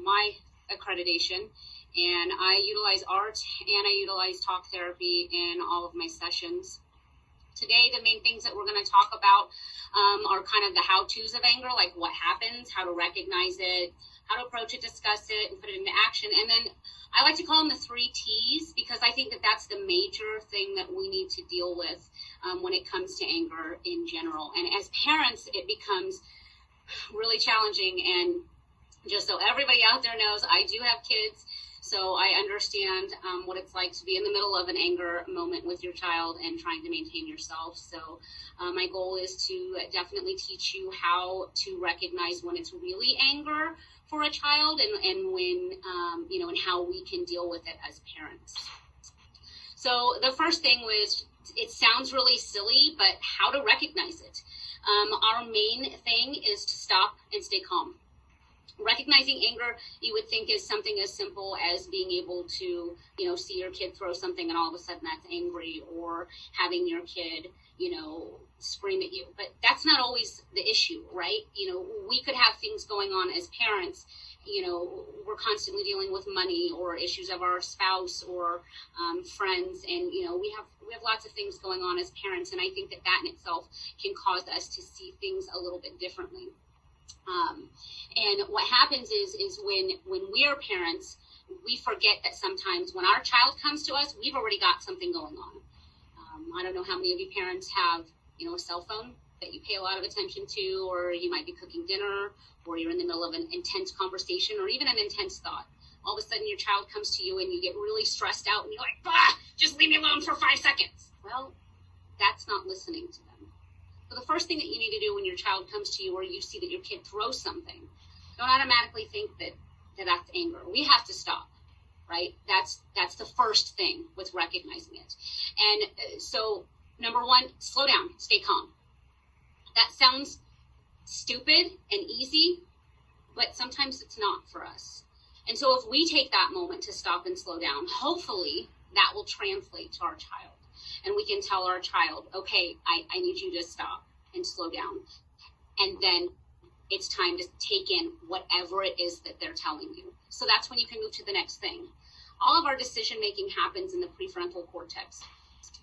my accreditation, and I utilize art and I utilize talk therapy in all of my sessions. Today, the main things that we're going to talk about are kind of the how-tos of anger, like what happens, how to recognize it, how to approach it, discuss it, and put it into action. And then I like to call them the 3 T's, because I think that that's the major thing that we need to deal with when it comes to anger in general. And as parents, it becomes really challenging. And just so everybody out there knows, I do have kids, so I understand what it's like to be in the middle of an anger moment with your child and trying to maintain yourself. So my goal is to definitely teach you how to recognize when it's really anger for a child, and when, and how we can deal with it as parents. So the first thing was, it sounds really silly, but how to recognize it. Our main thing is to stop and stay calm. Recognizing anger, you would think, is something as simple as being able to, see your kid throw something and all of a sudden that's angry, or having your kid, scream at you. But that's not always the issue, right? We could have things going on as parents. We're constantly dealing with money or issues of our spouse or friends, and we have lots of things going on as parents, and I think that in itself can cause us to see things a little bit differently. And what happens is when we are parents, we forget that sometimes when our child comes to us, we've already got something going on. I don't know how many of you parents have, a cell phone that you pay a lot of attention to, or you might be cooking dinner, or you're in the middle of an intense conversation, or even an intense thought. All of a sudden your child comes to you and you get really stressed out and you're like, just leave me alone for 5 seconds. Well, that's not listening to them. So the first thing that you need to do when your child comes to you, or you see that your kid throws something, don't automatically think that that's anger. We have to stop, right? That's the first thing with recognizing it. And so number 1, slow down, stay calm. That sounds stupid and easy, but sometimes it's not for us. And so if we take that moment to stop and slow down, hopefully that will translate to our child. And we can tell our child, okay, I need you to stop and slow down. And then it's time to take in whatever it is that they're telling you. So that's when you can move to the next thing. All of our decision making happens in the prefrontal cortex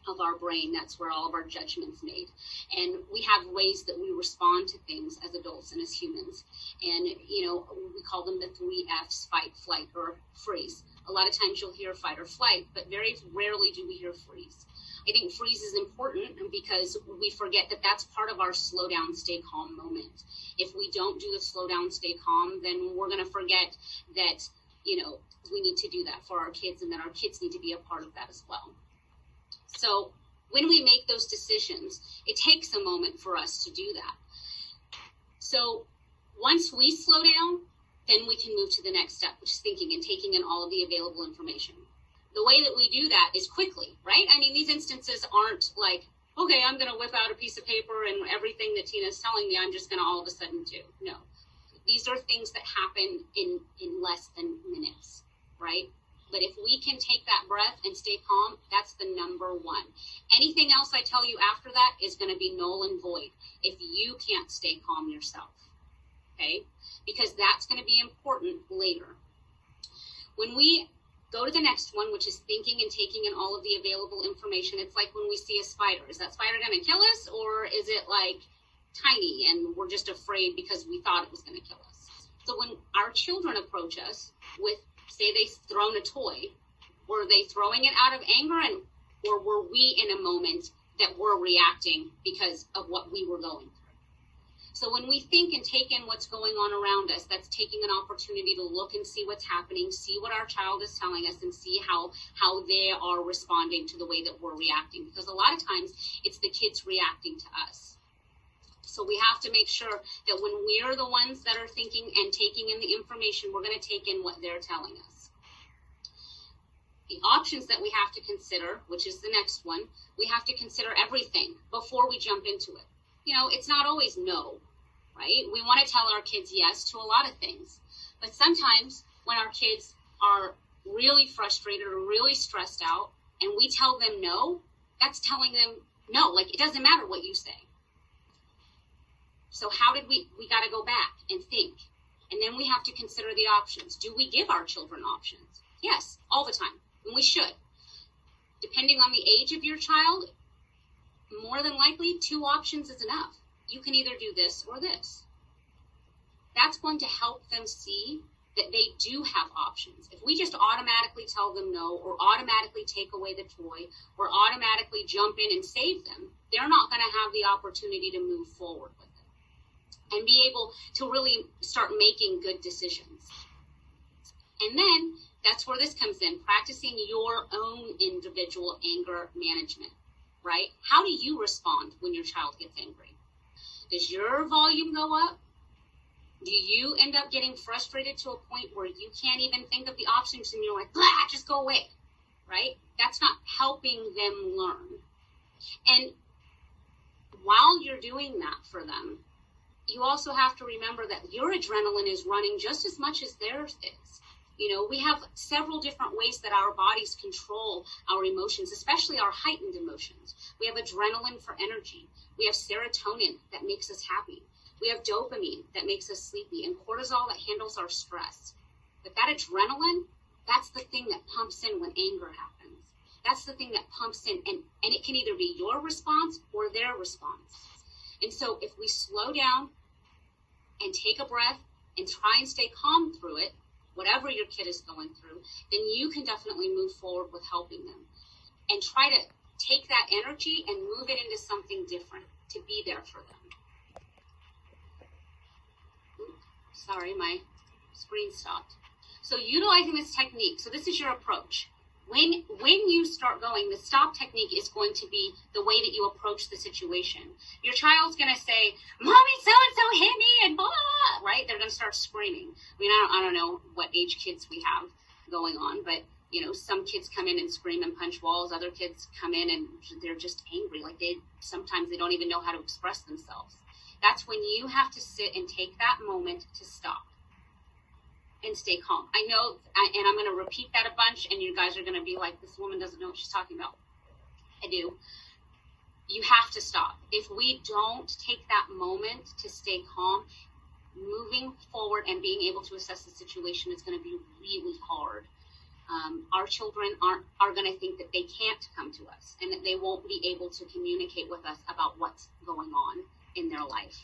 of our brain. That's where all of our judgments made. And we have ways that we respond to things as adults and as humans. And, we call them the 3 Fs, fight, flight, or freeze. A lot of times you'll hear fight or flight, but very rarely do we hear freeze. I think freeze is important because we forget that that's part of our slow down, stay calm moment. If we don't do the slow down, stay calm, then we're going to forget that, we need to do that for our kids, and that our kids need to be a part of that as well. So when we make those decisions, it takes a moment for us to do that. So once we slow down, then we can move to the next step, which is thinking and taking in all of the available information. The way that we do that is quickly, right? I mean, these instances aren't like, okay, I'm going to whip out a piece of paper and everything that Tina's telling me, I'm just going to all of a sudden do. No. These are things that happen in less than minutes, right? But if we can take that breath and stay calm, that's the number 1. Anything else I tell you after that is going to be null and void if you can't stay calm yourself, okay? Because that's going to be important later. When we go to the next one, which is thinking and taking in all of the available information, it's like when we see a spider. Is that spider going to kill us, or is it like tiny and we're just afraid because we thought it was going to kill us? So when our children approach us with, say they've thrown a toy, were they throwing it out of anger, or were we in a moment that we're reacting because of what we were going through? So when we think and take in what's going on around us, that's taking an opportunity to look and see what's happening, see what our child is telling us, and see how they are responding to the way that we're reacting. Because a lot of times it's the kids reacting to us. So we have to make sure that when we're the ones that are thinking and taking in the information, we're going to take in what they're telling us. The options that we have to consider, which is the next one, we have to consider everything before we jump into it. It's not always no, right? We want to tell our kids yes to a lot of things. But sometimes when our kids are really frustrated or really stressed out and we tell them no, that's telling them no. Like, it doesn't matter what you say. So how did we got to go back and think. And then we have to consider the options. Do we give our children options? Yes, all the time. And we should. Depending on the age of your child, more than likely, 2 options is enough. You can either do this or this. That's going to help them see that they do have options. If we just automatically tell them no, or automatically take away the toy, or automatically jump in and save them, they're not going to have the opportunity to move forward with it and be able to really start making good decisions. And then that's where this comes in, practicing your own individual anger management, right? How do you respond when your child gets angry? Does your volume go up? Do you end up getting frustrated to a point where you can't even think of the options and you're like, blah, just go away, right? That's not helping them learn. And while you're doing that for them, you also have to remember that your adrenaline is running just as much as theirs is. You know, we have several different ways that our bodies control our emotions, especially our heightened emotions. We have adrenaline for energy. We have serotonin that makes us happy. We have dopamine that makes us sleepy, and cortisol that handles our stress. But that adrenaline, that's the thing that pumps in when anger happens. That's the thing that pumps in, and it can either be your response or their response. And so if we slow down and take a breath and try and stay calm through it, whatever your kid is going through, then you can definitely move forward with helping them. And try to take that energy and move it into something different to be there for them. Sorry, my screen stopped. So utilizing this technique, so this is your approach. When you start going, the stop technique is going to be the way that you approach the situation. Your child's going to say, Mommy, so-and-so hit me, and blah, blah, blah, right? They're going to start screaming. I mean, I don't know what age kids we have going on, but, you know, some kids come in and scream and punch walls. Other kids come in and they're just angry. Like sometimes they don't even know how to express themselves. That's when you have to sit and take that moment to stop and stay calm. I know, and I'm going to repeat that a bunch, and you guys are going to be like, this woman doesn't know what she's talking about. I do. You have to stop. If we don't take that moment to stay calm, moving forward and being able to assess the situation is going to be really hard. Our children are going to think that they can't come to us and that they won't be able to communicate with us about what's going on in their life.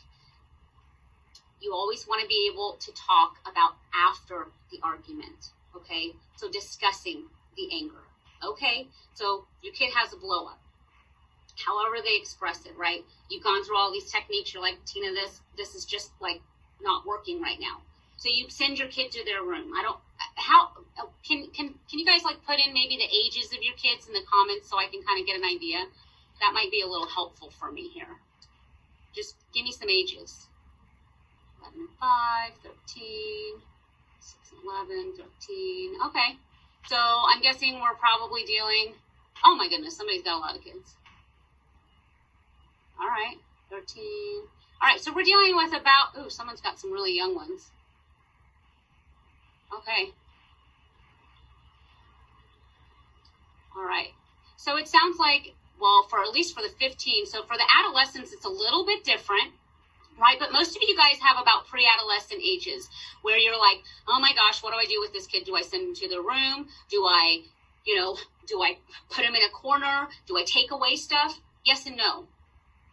You always want to be able to talk about after the argument, okay? So discussing the anger, okay? So your kid has a blow up. However they express it, right? You've gone through all these techniques. You're like, Tina, this is just like not working right now. So you send your kid to their room. Can you guys like put in maybe the ages of your kids in the comments so I can kind of get an idea? That might be a little helpful for me here. Just give me some ages. 11 and 5, 13, 6 and 11, 13. Okay. So I'm guessing we're probably dealing, oh my goodness, somebody's got a lot of kids. All right, 13. All right, so we're dealing with about, ooh, someone's got some really young ones. Okay. All right. So it sounds like, well, for at least for the 15, so for the adolescents, it's a little bit different, right? But most of you guys have about pre-adolescent ages where you're like, oh my gosh, what do I do with this kid? Do I send him to the room? Do I put him in a corner? Do I take away stuff? Yes and no,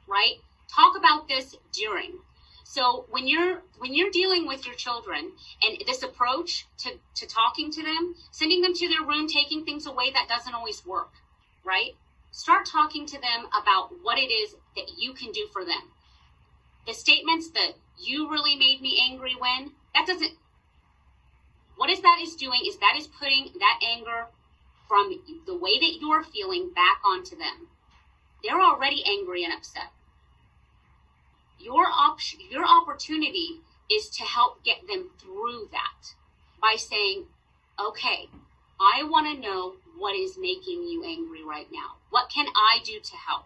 right? Talk about this during. So when you're dealing with your children and this approach to talking to them, sending them to their room, taking things away, that doesn't always work, right? Start talking to them about what it is that you can do for them. The statements that you really made me angry when, what that is doing is that is putting that anger from the way that you're feeling back onto them. They're already angry and upset. Your opportunity is to help get them through that by saying, okay, I want to know what is making you angry right now. What can I do to help?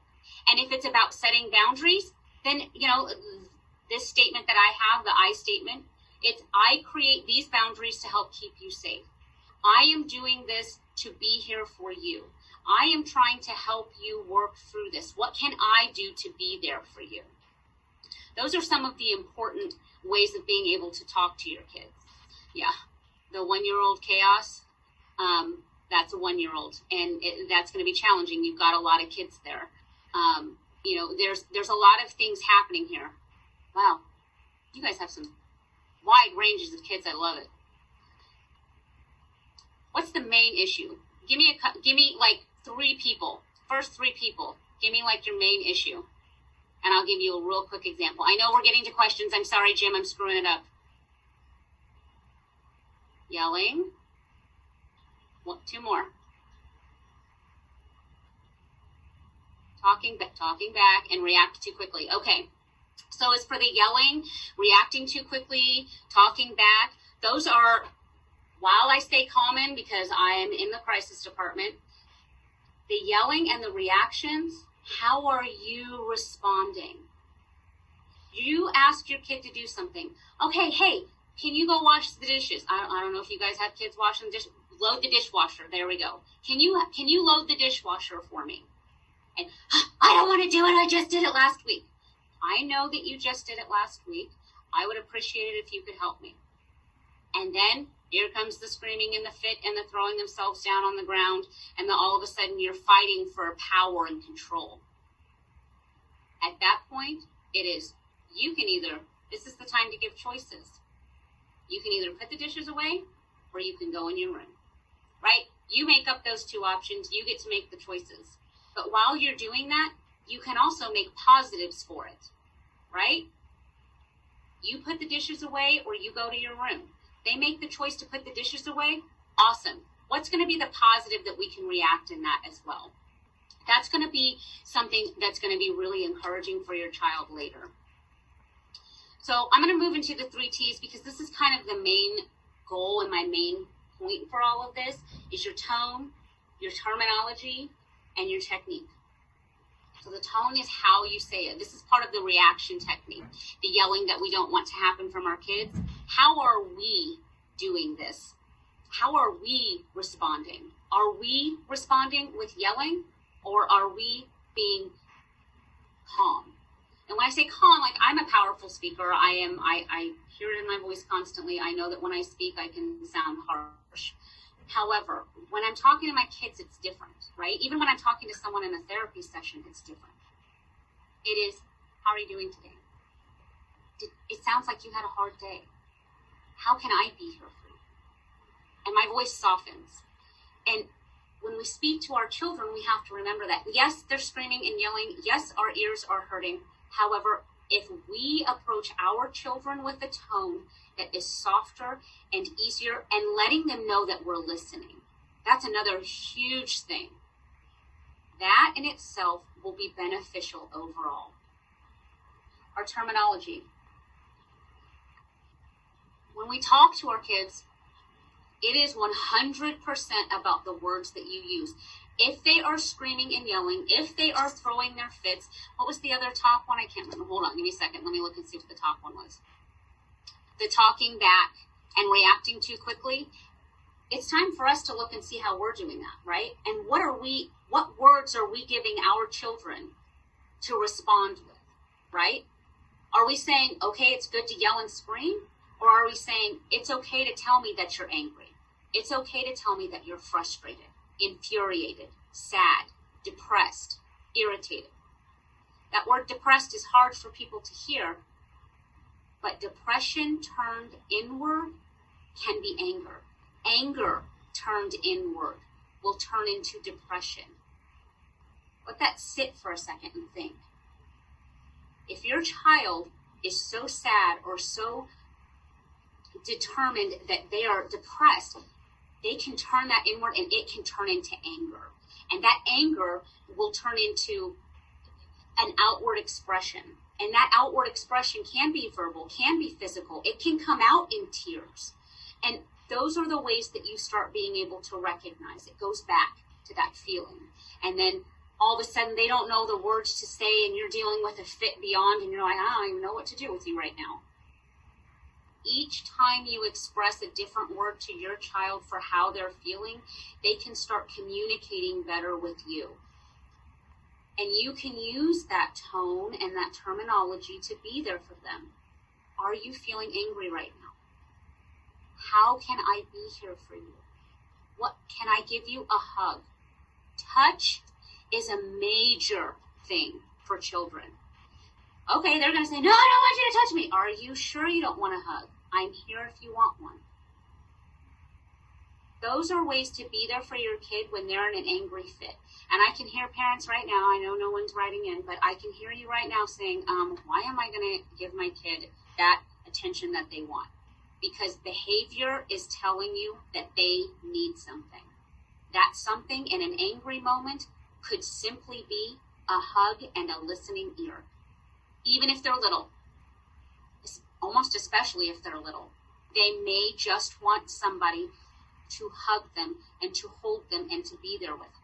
And if it's about setting boundaries, then, this statement that I have, the I statement, it's I create these boundaries to help keep you safe. I am doing this to be here for you. I am trying to help you work through this. What can I do to be there for you? Those are some of the important ways of being able to talk to your kids. Yeah, the 1-year-old chaos, that's a 1-year-old, and that's going to be challenging. You've got a lot of kids there. You know, there's a lot of things happening here. Wow, you guys have some wide ranges of kids. I love it. What's the main issue? Give me like 3 people. First 3 people. Give me like your main issue. And I'll give you a real quick example. I know we're getting to questions. I'm sorry, Jim, I'm screwing it up. Yelling. 2 more. Talking back, and react too quickly. Okay. So as for the yelling, reacting too quickly, talking back, those are, while I stay common because I am in the crisis department, the yelling and the reactions, how are you responding? You ask your kid to do something. Okay, hey, can you go wash the dishes? I don't know if you guys have kids washing the dish. Load the dishwasher. There we go. Can you load the dishwasher for me? And I don't want to do it. I just did it last week. I know that you just did it last week. I would appreciate it if you could help me. And then here comes the screaming and the fit and the throwing themselves down on the ground. And then all of a sudden you're fighting for power and control. At that point, it is, this is the time to give choices. You can either put the dishes away or you can go in your room, right? You make up those 2 options. You get to make the choices. But while you're doing that, you can also make positives for it, right? You put the dishes away or you go to your room. They make the choice to put the dishes away. Awesome. What's going to be the positive that we can react in that as well? That's going to be something that's going to be really encouraging for your child later. So I'm going to move into the 3 T's because this is kind of the main goal and my main point for all of this is your tone, your terminology, and your technique. So the tone is how you say it. This is part of the reaction technique, the yelling that we don't want to happen from our kids. How are we doing this? How are we responding? Are we responding with yelling or are we being calm? And when I say calm, like I'm a powerful speaker. I hear it in my voice constantly. I know that when I speak, I can sound harsh. However, when I'm talking to my kids, it's different, right? Even when I'm talking to someone in a therapy session, it's different. It is, how are you doing today? It sounds like you had a hard day. How can I be here for you? And my voice softens. And when we speak to our children, we have to remember that, yes, they're screaming and yelling. Yes, our ears are hurting. However, if we approach our children with a tone that is softer and easier and letting them know that we're listening, that's another huge thing. That in itself will be beneficial overall. Our terminology. When we talk to our kids, it is 100% about the words that you use. If they are screaming and yelling, if they are throwing their fits, what was the other top one? I can't remember. Hold on, give me a second. Let me look and see what the top one was. The talking back and reacting too quickly. It's time for us to look and see how we're doing that, right? And what words are we giving our children to respond with, right? Are we saying, okay, it's good to yell and scream? Or are we saying, it's okay to tell me that you're angry? It's okay to tell me that you're frustrated, infuriated, sad, depressed, irritated. That word depressed is hard for people to hear, but depression turned inward can be anger. Anger turned inward will turn into depression. Let that sit for a second and think. If your child is so sad or so determined that they are depressed, they can turn that inward and it can turn into anger. And that anger will turn into an outward expression. And that outward expression can be verbal, can be physical. It can come out in tears. And those are the ways that you start being able to recognize. It goes back to that feeling. And then all of a sudden they don't know the words to say and you're dealing with a fit beyond and you're like, I don't even know what to do with you right now. Each time you express a different word to your child for how they're feeling, they can start communicating better with you. And you can use that tone and that terminology to be there for them. Are you feeling angry right now? How can I be here for you? What can I give you? A hug. Touch is a major thing for children. Okay, they're going to say, no, I don't want you to touch me. Are you sure you don't want a hug? I'm here if you want one. Those are ways to be there for your kid when they're in an angry fit. And I can hear parents right now, I know no one's writing in, but I can hear you right now saying, why am I going to give my kid that attention that they want? Because behavior is telling you that they need something. That something in an angry moment could simply be a hug and a listening ear. Even if they're little, almost especially if they're little, they may just want somebody to hug them and to hold them and to be there with them.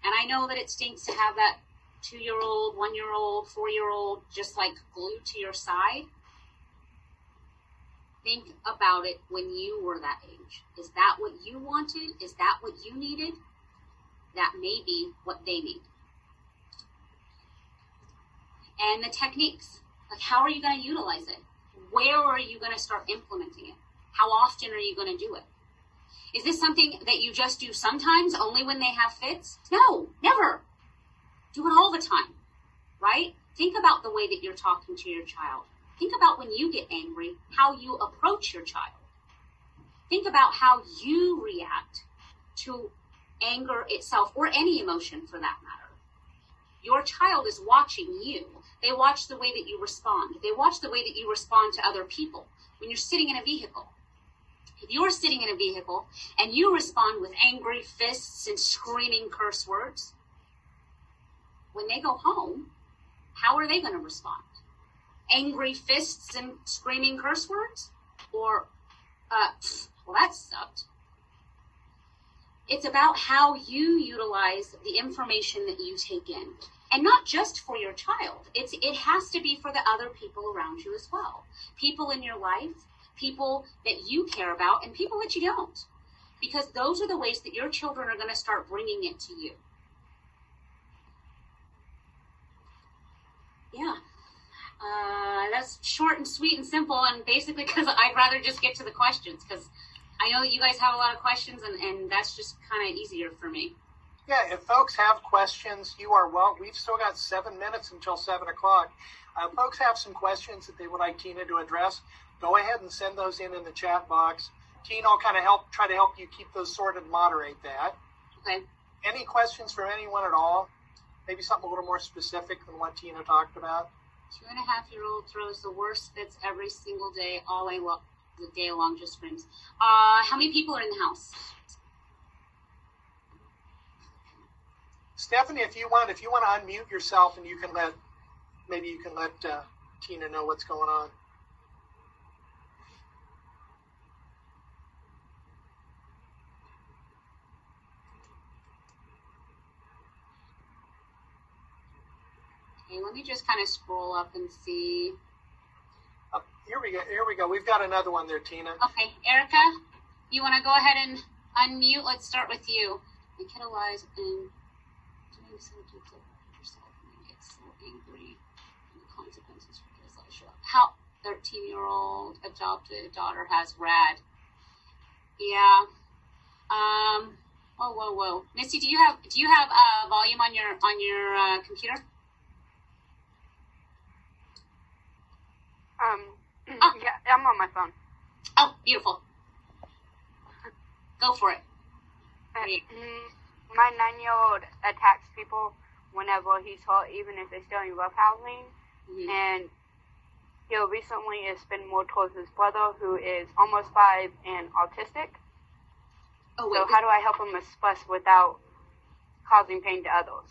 And I know that it stinks to have that 2-year-old, 1-year-old, 4-year-old just like glued to your side. Think about it when you were that age. Is that what you wanted? Is that what you needed? That may be what they need. And the techniques, like how are you going to utilize it? Where are you going to start implementing it? How often are you going to do it? Is this something that you just do sometimes, only when they have fits? No, never. Do it all the time, right? Think about the way that you're talking to your child. Think about when you get angry, how you approach your child. Think about how you react to anger itself, or any emotion for that matter. Your child is watching you. They watch the way that you respond. They watch the way that you respond to other people. When you're sitting in a vehicle, if you're sitting in a vehicle and you respond with angry fists and screaming curse words, when they go home, how are they going to respond? Angry fists and screaming curse words? Or, well, that sucked. It's about how you utilize the information that you take in. And not just for your child. It has to be for the other people around you as well. People in your life, people that you care about, and people that you don't. Because those are the ways that your children are going to start bringing it to you. Yeah. That's short and sweet and simple, and basically because I'd rather just get to the questions, because I know that you guys have a lot of questions, and that's just kind of easier for me. Yeah, if folks have questions, you are well. We've still got 7 minutes until 7 o'clock. Folks have some questions that they would like Tina to address. Go ahead and send those in the chat box. Tina will kind of try to help you keep those sorted, moderate that. Okay. Any questions from anyone at all? Maybe something a little more specific than what Tina talked about? 2.5-year-old throws the worst fits every single day, all the day long, just screams. How many people are in the house? Stephanie, if you want to unmute yourself, and you can let Tina know what's going on. Okay, let me just kind of scroll up and see. Here we go. We've got another one there, Tina. Okay, Erica, you want to go ahead and unmute? Let's start with you. The kid lies and doing so deeply yourself and gets so angry, and the consequences for kids like show up. How 13-year-old adopted daughter has rad. Yeah. Whoa. Misty, do you have volume on your computer? Yeah, I'm on my phone. Oh, beautiful. Go for it. My 9-year-old attacks people whenever he's hurt, even if it's doing roughhousing. Mm-hmm. And he'll recently has been more towards his brother, who is almost 5 and autistic. Oh, wait, so how do I help him express without causing pain to others?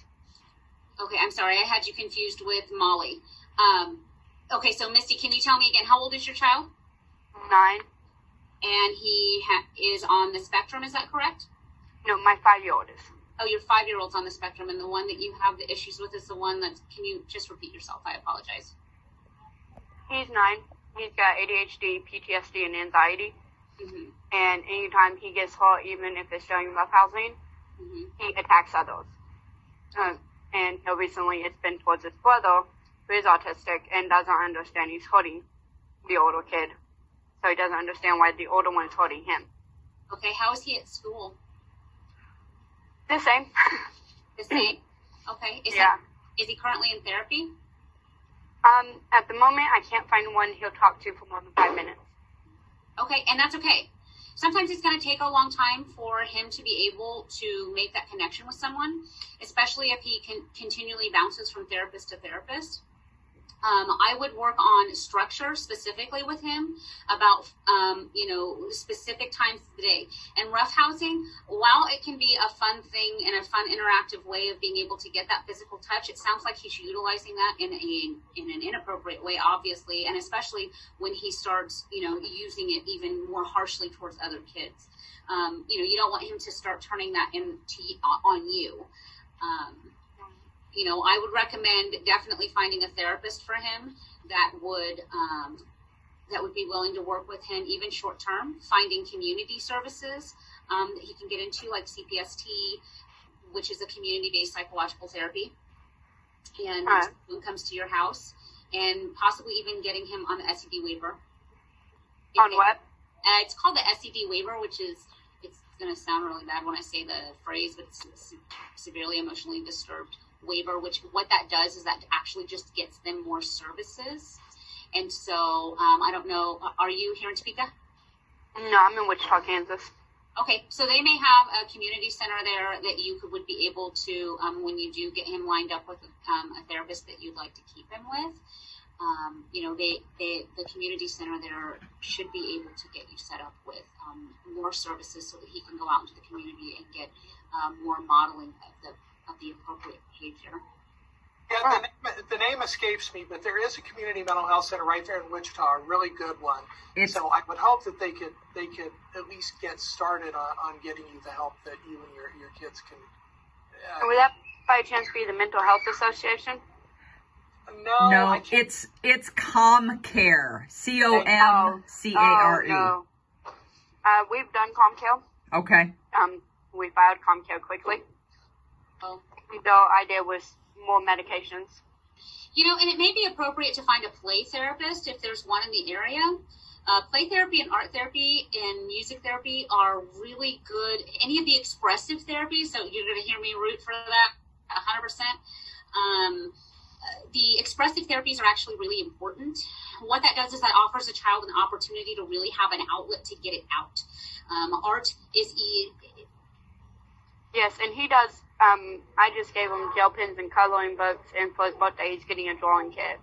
Okay, I'm sorry. I had you confused with Molly. Okay, so Misty, can you tell me again, how old is your child? 9. And he is on the spectrum, is that correct? No, my 5-year-old is. Oh, your 5-year-old's on the spectrum, and the one that you have the issues with is the one that's, can you just repeat yourself? I apologize. He's 9. He's got ADHD, PTSD, and anxiety. Mm-hmm. And anytime he gets hurt, even if it's during roughhousing, mm-hmm. he attacks others. and recently it's been towards his brother, who is autistic and doesn't understand he's hurting the older kid. So he doesn't understand why the older one is hurting him. Okay, how is he at school? The same. The same? Okay. Is he currently in therapy? At the moment, I can't find one he'll talk to for more than 5 minutes. Okay, and that's okay. Sometimes it's going to take a long time for him to be able to make that connection with someone, especially if he continually bounces from therapist to therapist. I would work on structure specifically with him about, specific times of the day. And roughhousing, while it can be a fun thing and a fun interactive way of being able to get that physical touch, it sounds like he's utilizing that in an inappropriate way, obviously, and especially when he starts, using it even more harshly towards other kids. You don't want him to start turning that on you. I would recommend definitely finding a therapist for him that would be willing to work with him, even short term, finding community services that he can get into, like CPST, which is a community-based psychological therapy. And someone comes to your house, and possibly even getting him on the SED waiver. What? It's called the SED waiver, which is, it's going to sound really bad when I say the phrase, but it's severely emotionally disturbed waiver, which what that does is that actually just gets them more services. And so I don't know, are you here in Topeka? No, I'm in Wichita, Kansas. Okay, so they may have a community center there that you would be able to, when you do get him lined up with a therapist that you'd like to keep him with, the community center there should be able to get you set up with more services so that he can go out into the community and get more modeling of the appropriate behavior. Yeah, the name escapes me, but there is a community mental health center right there in Wichita, a really good one. So I would hope that they could at least get started on getting you the help that you and your kids can. Would that by chance be the Mental Health Association? No, it's ComCare, ComCare. No. We've done ComCare. Okay. We filed ComCare quickly. Oh. The idea was more medications. And it may be appropriate to find a play therapist if there's one in the area. Play therapy and art therapy and music therapy are really good. Any of the expressive therapies, so you're going to hear me root for that 100%. The expressive therapies are actually really important. What that does is that offers a child an opportunity to really have an outlet to get it out. Art is Yes, and he does. I just gave him gel pens and coloring books, and for his birthday, he's getting a drawing kit.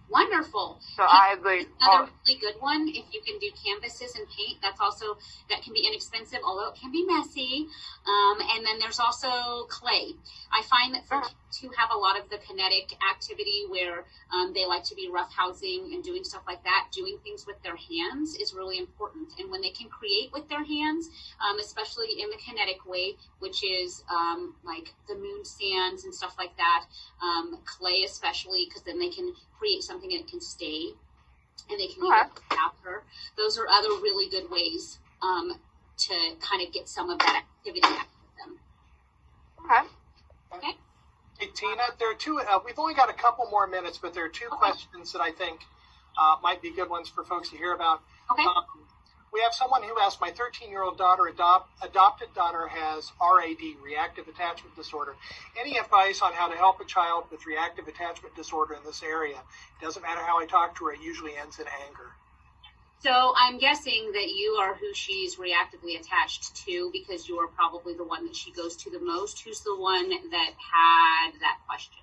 Wonderful. So I agree. Another really good one, if you can do canvases and paint, that can be inexpensive, although it can be messy. And then there's also clay. I find that for kids who have a lot of the kinetic activity where they like to be roughhousing and doing stuff like that, doing things with their hands is really important. And when they can create with their hands, especially in the kinetic way, which is like the moon sands and stuff like that, clay especially, because then they can create something and it can stay, and they can use it after. Those are other really good ways to kind of get some of that activity out of them. Okay. Hey, Tina, there are two. We've only got a couple more minutes, but there are two questions that I think might be good ones for folks to hear about. Okay. We have someone who asked, my 13-year-old daughter, adopted daughter, has RAD, reactive attachment disorder. Any advice on how to help a child with reactive attachment disorder in this area? It doesn't matter how I talk to her, it usually ends in anger. So I'm guessing that you are who she's reactively attached to, because you are probably the one that she goes to the most. Who's the one that had that question?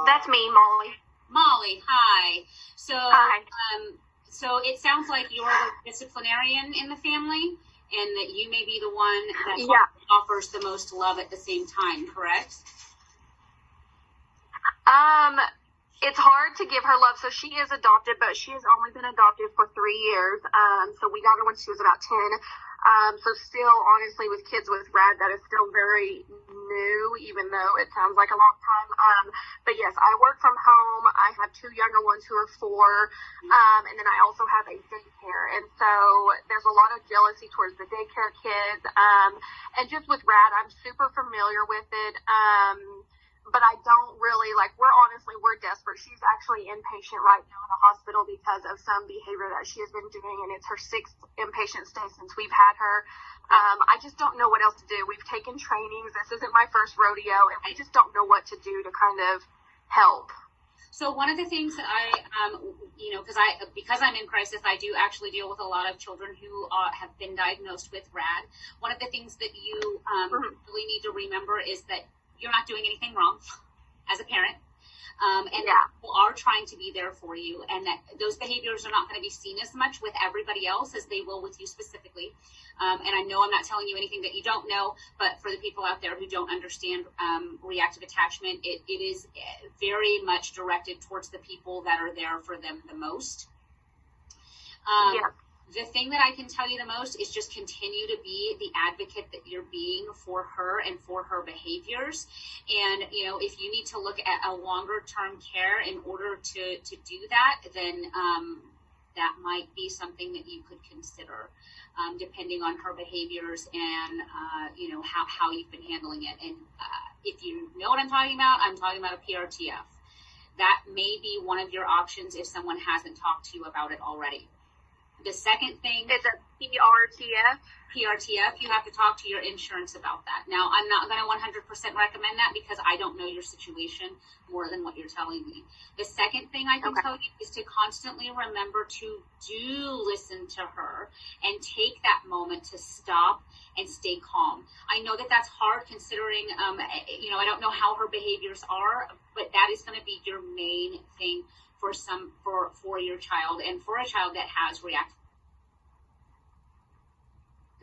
That's me, Molly. Molly, hi. So, Hi. So it sounds like you're the disciplinarian in the family, and that you may be the one that offers the most love at the same time, correct? It's hard to give her love. So she is adopted, but she has only been adopted for 3 years. So we got her when she was about 10. So still, honestly, with kids with RAD, that is still very new, even though it sounds like a long time. But yes, I work from home. I have two younger ones who are 4, and then I also have a daycare. And so there's a lot of jealousy towards the daycare kids. And just with RAD, I'm super familiar with it. But I don't really, we're desperate. She's actually inpatient right now in a hospital because of some behavior that she has been doing, and it's her 6th inpatient stay since we've had her. I just don't know what else to do. We've taken trainings. This isn't my first rodeo, and I just don't know what to do to kind of help. So one of the things that I, because I'm in crisis, I do actually deal with a lot of children who have been diagnosed with RAD. One of the things that you really need to remember is that you're not doing anything wrong as a parent. People are trying to be there for you, and that those behaviors are not going to be seen as much with everybody else as they will with you specifically. And I know I'm not telling you anything that you don't know, but for the people out there who don't understand reactive attachment, it is very much directed towards the people that are there for them the most. The thing that I can tell you the most is just continue to be the advocate that you're being for her and for her behaviors. And, if you need to look at a longer term care in order to do that, then that might be something that you could consider, depending on her behaviors and, how you've been handling it. And if you know what I'm talking about a PRTF. That may be one of your options if someone hasn't talked to you about it already. The second thing is a PRTF. PRTF, you have to talk to your insurance about that. Now, I'm not going to 100% recommend that because I don't know your situation more than what you're telling me. The second thing I can tell you is to constantly remember to listen to her and take that moment to stop and stay calm. I know that that's hard considering, I don't know how her behaviors are, but that is going to be your main thing for your child, and for a child that has reactive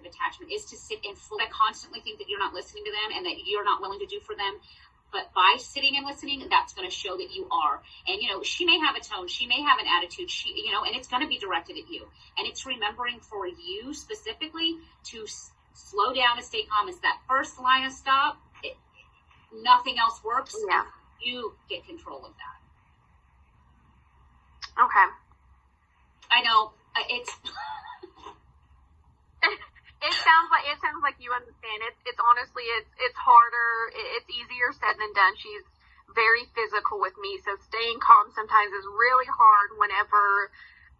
attachment, is to sit and constantly think that you're not listening to them and that you're not willing to do for them. But by sitting and listening, that's going to show that you are. And, she may have a tone, she may have an attitude, and it's going to be directed at you. And it's remembering for you specifically to slow down and stay calm. It's that first line of stop. Nothing else works. Yeah. You get control of that. Okay. I know it's. It sounds like you understand. It's honestly it's harder. It's easier said than done. She's very physical with me, so staying calm sometimes is really hard whenever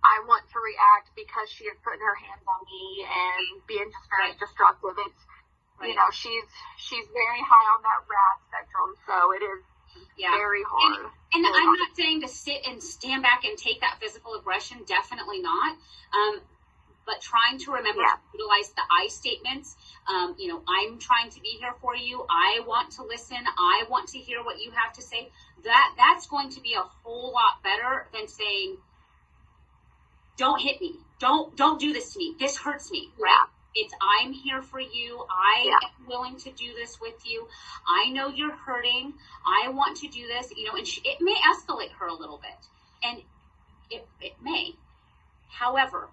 I want to react because she is putting her hands on me and being just very destructive. It's she's very high on that RAD spectrum, so it is. Very hard. And I'm not saying to sit and stand back and take that physical aggression, definitely not. But trying to remember to utilize the I statements. I'm trying to be here for you. I want to listen. I want to hear what you have to say. That's going to be a whole lot better than saying, don't hit me. Don't do this to me. This hurts me, right? It's I'm here for you. I am willing to do this with you. I know you're hurting. I want to do this, and it may escalate her a little bit, and it may. However,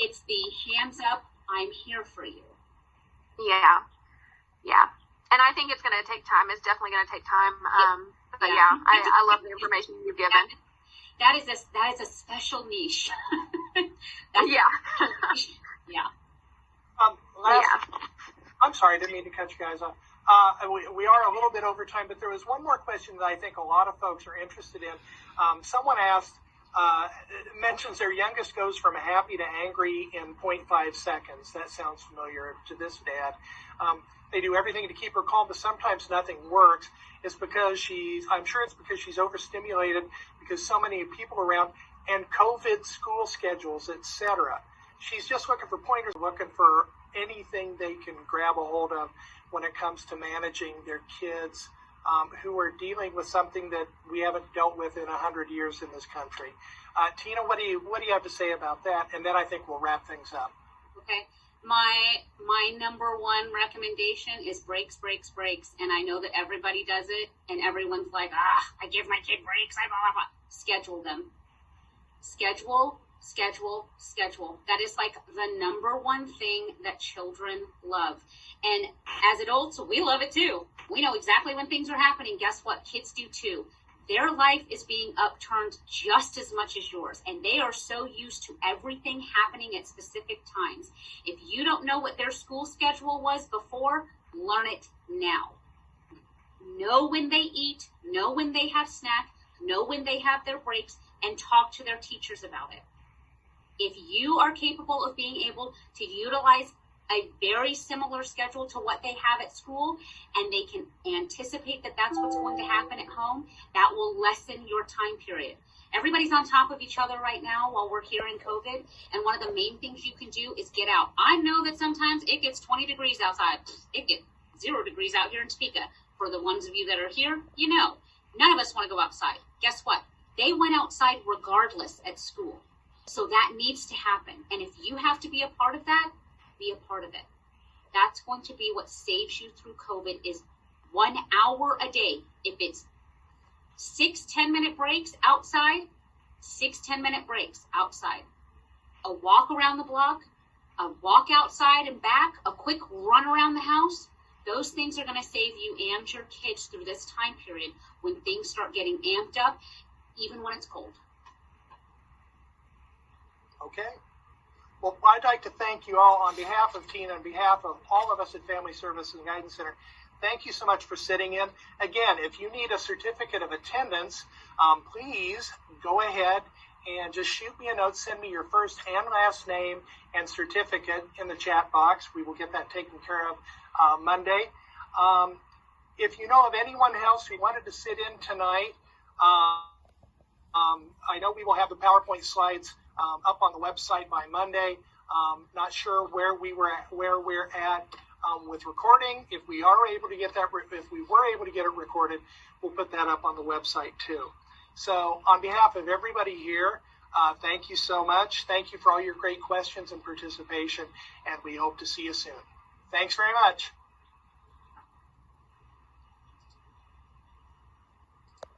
it's the hands up. I'm here for you. Yeah. And I think it's going to take time. It's definitely going to take time. But I love the information you've given. That is a special niche. I'm sorry, I didn't mean to cut you guys off. We are a little bit over time, but there was one more question that I think a lot of folks are interested in. Someone asked, mentions their youngest goes from happy to angry in 0.5 seconds. That sounds familiar to this dad. They do everything to keep her calm, but sometimes nothing works. I'm sure it's because she's overstimulated because so many people around and COVID school schedules, etc. She's just looking for pointers, looking for anything they can grab a hold of when it comes to managing their kids who are dealing with something that we haven't dealt with in 100 years in this country. Tina, what do you have to say about that? And then I think we'll wrap things up. Okay. My number one recommendation is breaks. And I know that everybody does it, and everyone's like, I give my kid breaks. Blah, blah, blah. Schedule them. Schedule schedule, schedule. That is like the number one thing that children love. And as adults, we love it too. We know exactly when things are happening. Guess what? Kids do too. Their life is being upturned just as much as yours. And they are so used to everything happening at specific times. If you don't know what their school schedule was before, learn it now. Know when they eat, know when they have snack, know when they have their breaks, and talk to their teachers about it. If you are capable of being able to utilize a very similar schedule to what they have at school, and they can anticipate that that's what's going to happen at home, that will lessen your time period. Everybody's on top of each other right now while we're here in COVID, and one of the main things you can do is get out. I know that sometimes it gets 20 degrees outside. It gets 0 degrees out here in Topeka. For the ones of you that are here, you know, none of us want to go outside. Guess what? They went outside regardless at school. So that needs to happen. And if you have to be a part of that, be a part of it. That's going to be what saves you through COVID, is 1 hour a day. If it's 6 10-minute breaks outside, 6 10-minute breaks outside. A walk around the block, a walk outside and back, a quick run around the house. Those things are going to save you and your kids through this time period when things start getting amped up, even when it's cold. Okay. Well, I'd like to thank you all on behalf of Tina, on behalf of all of us at Family Services and Guidance Center. Thank you so much for sitting in. Again, if you need a certificate of attendance, please go ahead and just shoot me a note. Send me your first and last name and certificate in the chat box. We will get that taken care of Monday. If you know of anyone else who wanted to sit in tonight, I know we will have the PowerPoint slides up on the website by Monday. Not sure where we're at with recording. If we are able to get that, if we were able to get it recorded, we'll put that up on the website too. So on behalf of everybody here, thank you so much. Thank you for all your great questions and participation, and we hope to see you soon. Thanks very much.